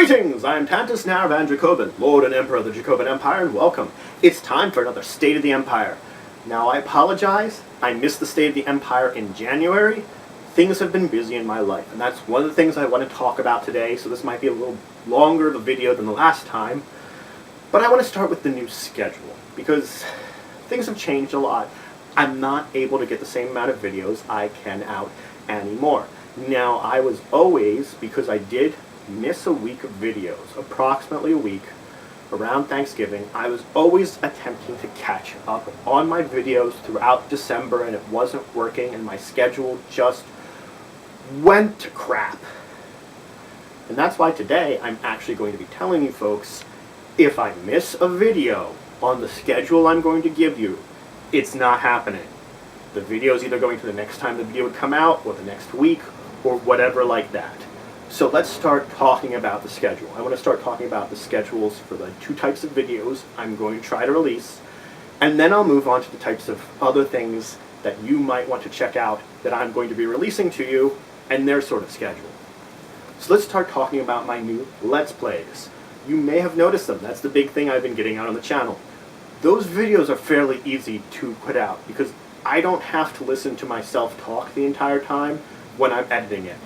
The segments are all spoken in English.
Greetings! I am Tantus Van Dracovin, Lord and Emperor of the Dracovin Empire, and welcome. It's time for another State of the Empire. Now, I apologize. I missed the State of the Empire in January. Things have been busy in my life, and that's one of the things I want to talk about today, so this might be a little longer of a video than the last time. But I want to start with the new schedule, because things have changed a lot. I'm not able to get the same amount of videos I can out anymore. Now, I was always, because I did miss a week of videos, approximately a week, around Thanksgiving, I was always attempting to catch up on my videos throughout December, and it wasn't working, and my schedule just went to crap. And that's why today I'm actually going to be telling you folks, if I miss a video on the schedule I'm going to give you, it's not happening. The video is either going to the next time the video would come out, or the next week, or whatever like that. So let's start talking about the schedule. I want to start talking about the schedules for the two types of videos I'm going to try to release, and then I'll move on to the types of other things that you might want to check out that I'm going to be releasing to you, and their sort of schedule. So let's start talking about my new Let's Plays. You may have noticed them. That's the big thing I've been getting out on the channel. Those videos are fairly easy to put out because I don't have to listen to myself talk the entire time when I'm editing it.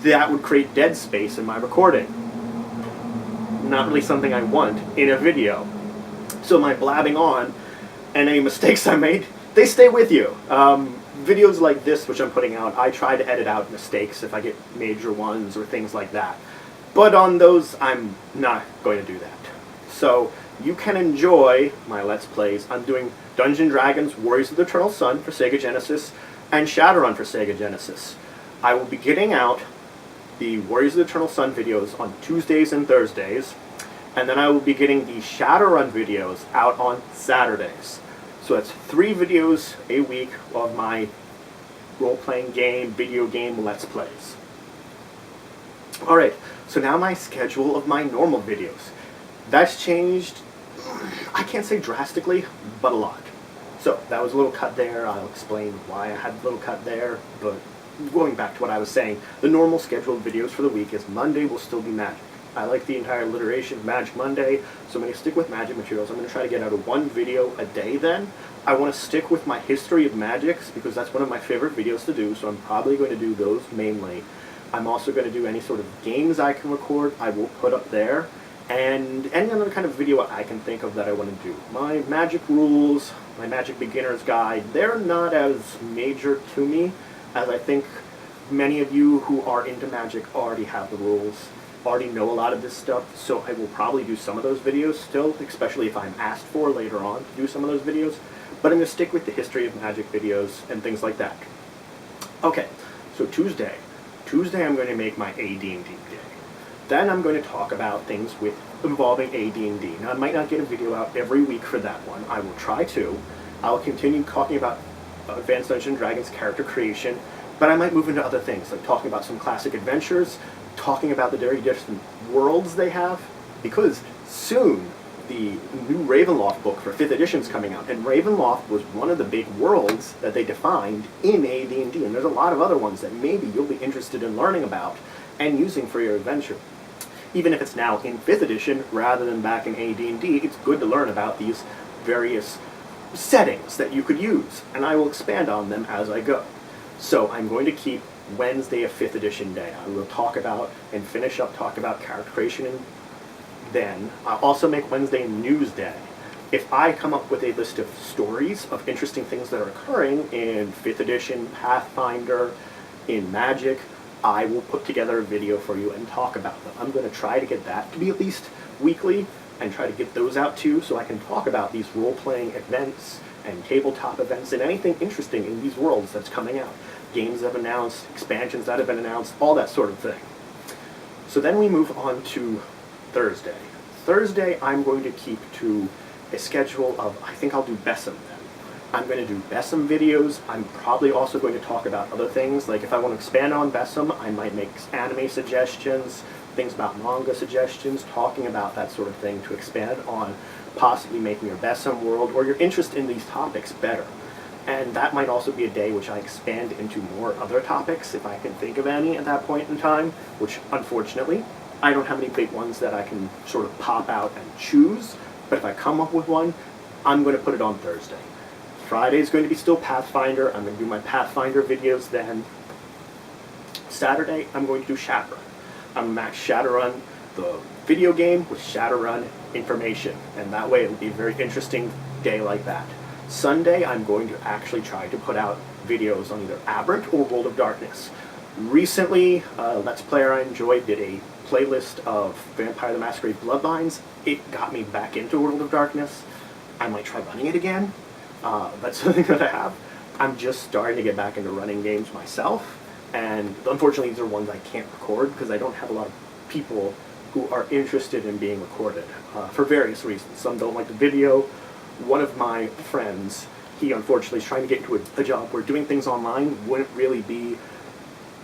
That would create dead space in my recording. Not really something I want in a video. So my blabbing on and any mistakes I made, they stay with you. Videos like this, which I'm putting out, I try to edit out mistakes if I get major ones or things like that. But on those, I'm not going to do that. So you can enjoy my Let's Plays. I'm doing Dungeons & Dragons Warriors of the Eternal Sun for Sega Genesis and Shadowrun for Sega Genesis. I will be getting out the Warriors of the Eternal Sun videos on Tuesdays and Thursdays, and then I will be getting the Shadowrun videos out on Saturdays. So that's 3 videos a week of my role-playing game, video game Let's Plays. Alright, so now my schedule of my normal videos. That's changed, I can't say drastically, but a lot. So that was a little cut there. I'll explain why I had a little cut there, but going back to what I was saying, the normal scheduled videos for the week is Monday will still be Magic. I like the entire alliteration of Magic Monday, so I'm going to stick with Magic materials. I'm going to try to get out a 1 video a day then. I want to stick with my history of Magics because that's one of my favorite videos to do, so I'm probably going to do those mainly. I'm also going to do any sort of games I can record, I will put up there, and any other kind of video I can think of that I want to do. My Magic rules, my Magic beginner's guide, they're not as major to me as I think many of you who are into Magic already have the rules, already know a lot of this stuff, so I will probably do some of those videos still, especially if I'm asked for later on to do some of those videos, but I'm going to stick with the history of Magic videos and things like that. Okay, so Tuesday I'm going to make my AD&D day. Then I'm going to talk about things involving AD&D. Now I might not get a video out every week for that one, I will try to. I'll continue talking about Advanced Dungeons & Dragons character creation, but I might move into other things, like talking about some classic adventures, talking about the very different worlds they have, because soon the new Ravenloft book for 5th edition is coming out, and Ravenloft was one of the big worlds that they defined in AD&D, and there's a lot of other ones that maybe you'll be interested in learning about and using for your adventure. Even if it's now in 5th edition rather than back in AD&D, it's good to learn about these various settings that you could use, and I will expand on them as I go. So I'm going to keep Wednesday a 5th edition day. I will talk about and finish up talk about character creation, and then I'll also make Wednesday news day. If I come up with a list of stories of interesting things that are occurring in 5th edition, Pathfinder, in Magic, I will put together a video for you and talk about them. I'm going to try to get that to be at least weekly and try to get those out too, so I can talk about these role-playing events and tabletop events and anything interesting in these worlds that's coming out. Games that have been announced, expansions that have been announced, all that sort of thing. So then we move on to Thursday. Thursday I'm going to keep to a schedule of, I think I'll do Besom then. I'm going to do Besom videos. I'm probably also going to talk about other things, like if I want to expand on Besom, I might make anime suggestions, things about manga suggestions, talking about that sort of thing to expand on possibly making your Besom world or your interest in these topics better. And that might also be a day which I expand into more other topics, if I can think of any at that point in time, which unfortunately I don't have any big ones that I can sort of pop out and choose, but if I come up with one, I'm going to put it on Thursday. Friday is going to be still Pathfinder. I'm going to do my Pathfinder videos then. Saturday, I'm going to do Shadowrun. I'm going to match Shadowrun, the video game, with Shadowrun information, and that way it'll be a very interesting day like that. Sunday, I'm going to actually try to put out videos on either Aberrant or World of Darkness. Recently, Let's Player I enjoyed did a playlist of Vampire the Masquerade Bloodlines. It got me back into World of Darkness. I might try running it again. That's something that I have. I'm just starting to get back into running games myself, and unfortunately these are ones I can't record because I don't have a lot of people who are interested in being recorded for various reasons. Some don't like the video. One of my friends, he unfortunately is trying to get into a job where doing things online wouldn't really be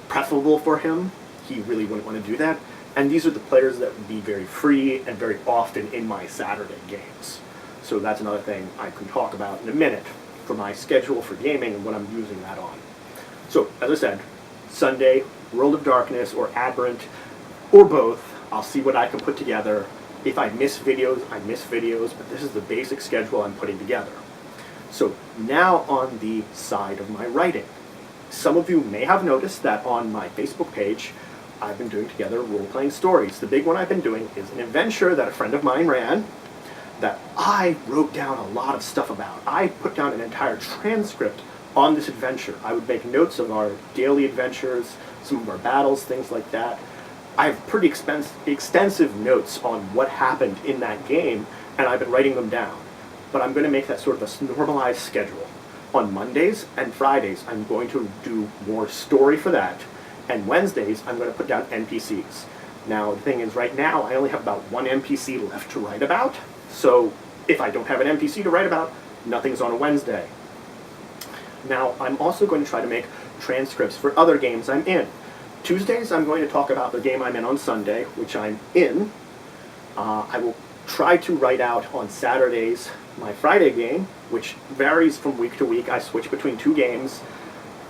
preferable for him. He really wouldn't want to do that. And these are the players that would be very free and very often in my Saturday games. So that's another thing I can talk about in a minute for my schedule for gaming and what I'm using that on. So, as I said, Sunday, World of Darkness or Aberrant, or both. I'll see what I can put together. If I miss videos, I miss videos, but this is the basic schedule I'm putting together. So now on the side of my writing. Some of you may have noticed that on my Facebook page, I've been doing together role-playing stories. The big one I've been doing is an adventure that a friend of mine ran that I wrote down a lot of stuff about. I put down an entire transcript on this adventure. I would make notes of our daily adventures, some of our battles, things like that. I have pretty extensive notes on what happened in that game, and I've been writing them down. But I'm going to make that sort of a normalized schedule. On Mondays and Fridays, I'm going to do more story for that, and Wednesdays, I'm going to put down NPCs. Now, the thing is, right now, I only have about one NPC left to write about, so if I don't have an NPC to write about, nothing's on a Wednesday. Now, I'm also going to try to make transcripts for other games I'm in. Tuesdays, I'm going to talk about the game I'm in on Sunday, which I'm in. I will try to write out on Saturdays my Friday game, which varies from week to week. I switch between two games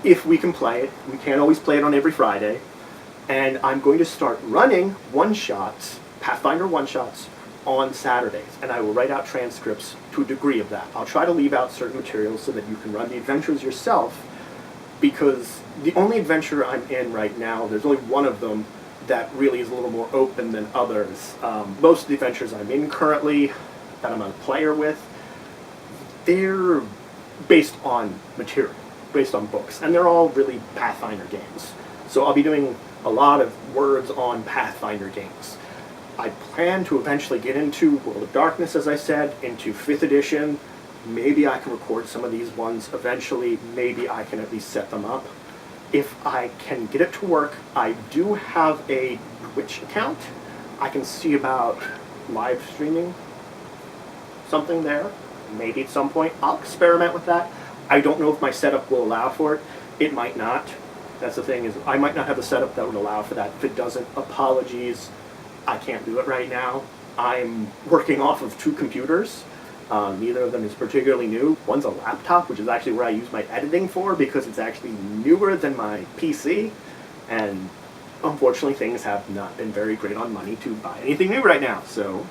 if we can play it. We can't always play it on every Friday. And I'm going to start running one-shots, Pathfinder one-shots, on Saturdays. And I will write out transcripts to a degree of that. I'll try to leave out certain materials so that you can run the adventures yourself, because the only adventure I'm in right now, there's only one of them that really is a little more open than others. Most of the adventures I'm in currently, that I'm a player with, they're based on material, based on books, and they're all really Pathfinder games. So I'll be doing a lot of words on Pathfinder games. I plan to eventually get into World of Darkness, as I said, into 5th edition. Maybe I can record some of these ones eventually. Maybe I can at least set them up. If I can get it to work, I do have a Twitch account. I can see about live streaming something there. Maybe at some point. I'll experiment with that. I don't know if my setup will allow for it. It might not. That's the thing, is I might not have the setup that would allow for that. If it doesn't, apologies. I can't do it right now. I'm working off of 2 computers. Neither of them is particularly new. One's a laptop, which is actually where I use my editing for, because it's actually newer than my PC. And unfortunately, things have not been very great on money to buy anything new right now. So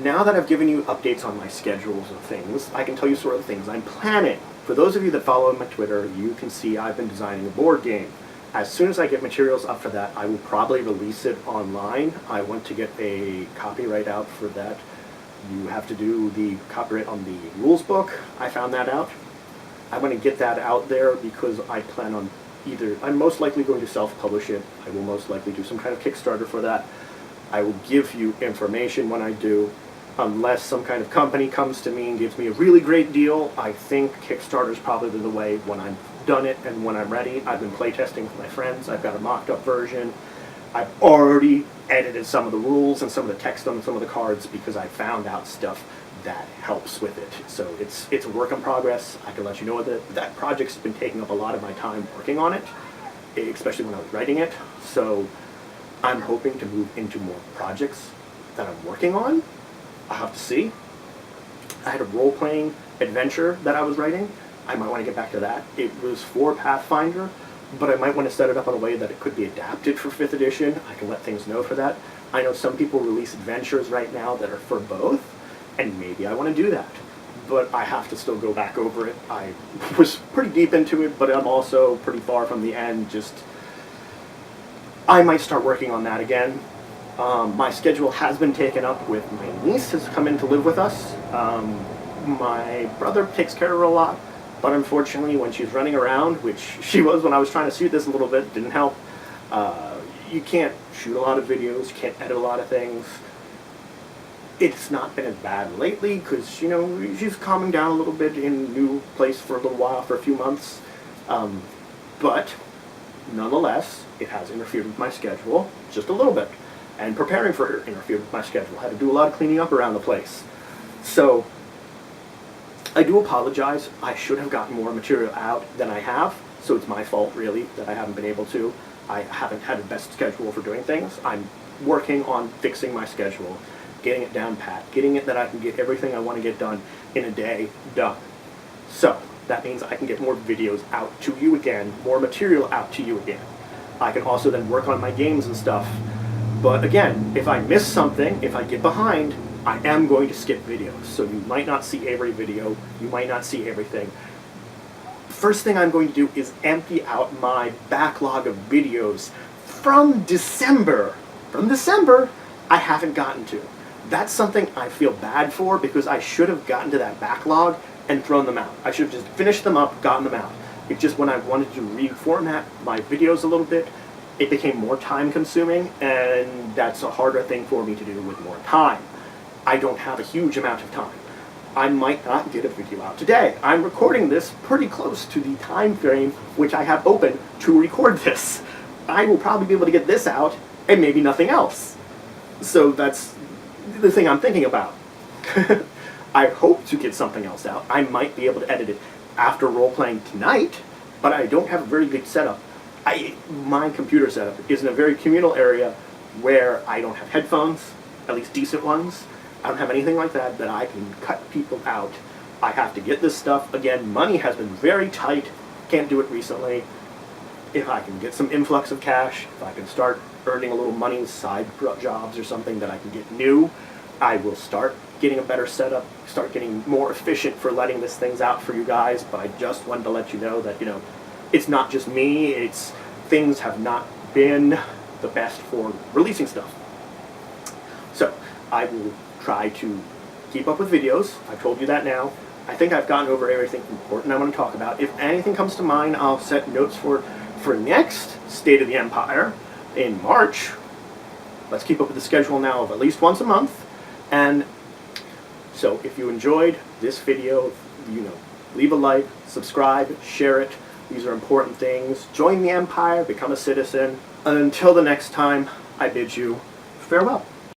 now that I've given you updates on my schedules of things, I can tell you sort of things I'm planning. For those of you that follow my Twitter, you can see I've been designing a board game. As soon as I get materials up for that, I will probably release it online. I want to get a copyright out for that. You have to do the copyright on the rules book. I found that out. I want to get that out there because I plan on I'm most likely going to self-publish it. I will most likely do some kind of Kickstarter for that. I will give you information when I do. Unless some kind of company comes to me and gives me a really great deal, I think Kickstarter is probably the way when I've done it and when I'm ready. I've been playtesting with my friends. I've got a mocked-up version. I've already edited some of the rules and some of the text on some of the cards because I found out stuff that helps with it. So it's a work in progress. I can let you know that project's been taking up a lot of my time working on it, especially when I was writing it. So I'm hoping to move into more projects that I'm working on. I'll have to see. I had a role-playing adventure that I was writing. I might want to get back to that. It was for Pathfinder, but I might want to set it up in a way that it could be adapted for 5th edition. I can let things know for that. I know some people release adventures right now that are for both, and maybe I want to do that. But I have to still go back over it. I was pretty deep into it, but I'm also pretty far from the end. I might start working on that again. My schedule has been taken up with my niece has come in to live with us. My brother takes care of her a lot, but unfortunately when she's running around, which she was when I was trying to shoot this a little bit, didn't help. You can't shoot a lot of videos, you can't edit a lot of things. It's not been as bad lately because, you know, she's calming down a little bit in a new place for a little while, for a few months. But nonetheless, it has interfered with my schedule just a little bit. And preparing for her interfered with my schedule. I had to do a lot of cleaning up around the place. So I do apologize. I should have gotten more material out than I have. So it's my fault, really, that I haven't been able to. I haven't had the best schedule for doing things. I'm working on fixing my schedule, getting it down pat, getting it that I can get everything I want to get done in a day done. So that means I can get more videos out to you again, more material out to you again. I can also then work on my games and stuff. But again, if I miss something, if I get behind, I am going to skip videos. So you might not see every video, you might not see everything. First thing I'm going to do is empty out my backlog of videos from December. From December, I haven't gotten to. That's something I feel bad for because I should have gotten to that backlog and thrown them out. I should have just finished them up, gotten them out. It's just when I wanted to reformat my videos a little bit, it became more time consuming, and that's a harder thing for me to do with more time. I don't have a huge amount of time. I might not get a video out today. I'm recording this pretty close to the time frame which I have open to record this. I will probably be able to get this out and maybe nothing else. So that's the thing I'm thinking about. I hope to get something else out. I might be able to edit it after role-playing tonight, but I don't have a very good setup. My computer setup is in a very communal area where I don't have headphones, at least decent ones. I don't have anything like that I can cut people out. I have to get this stuff. Again, money has been very tight. Can't do it recently. If I can get some influx of cash, if I can start earning a little money, side jobs or something that I can get new, I will start getting a better setup, start getting more efficient for letting this things out for you guys. But I just wanted to let you know that, you know, it's not just me, things have not been the best for releasing stuff. So, I will try to keep up with videos. I've told you that now. I think I've gotten over everything important I want to talk about. If anything comes to mind, I'll set notes for next State of the Empire in March. Let's keep up with the schedule now of at least once a month. And so, if you enjoyed this video, you know, leave a like, subscribe, share it. These are important things. Join the Empire, become a citizen. And until the next time, I bid you farewell.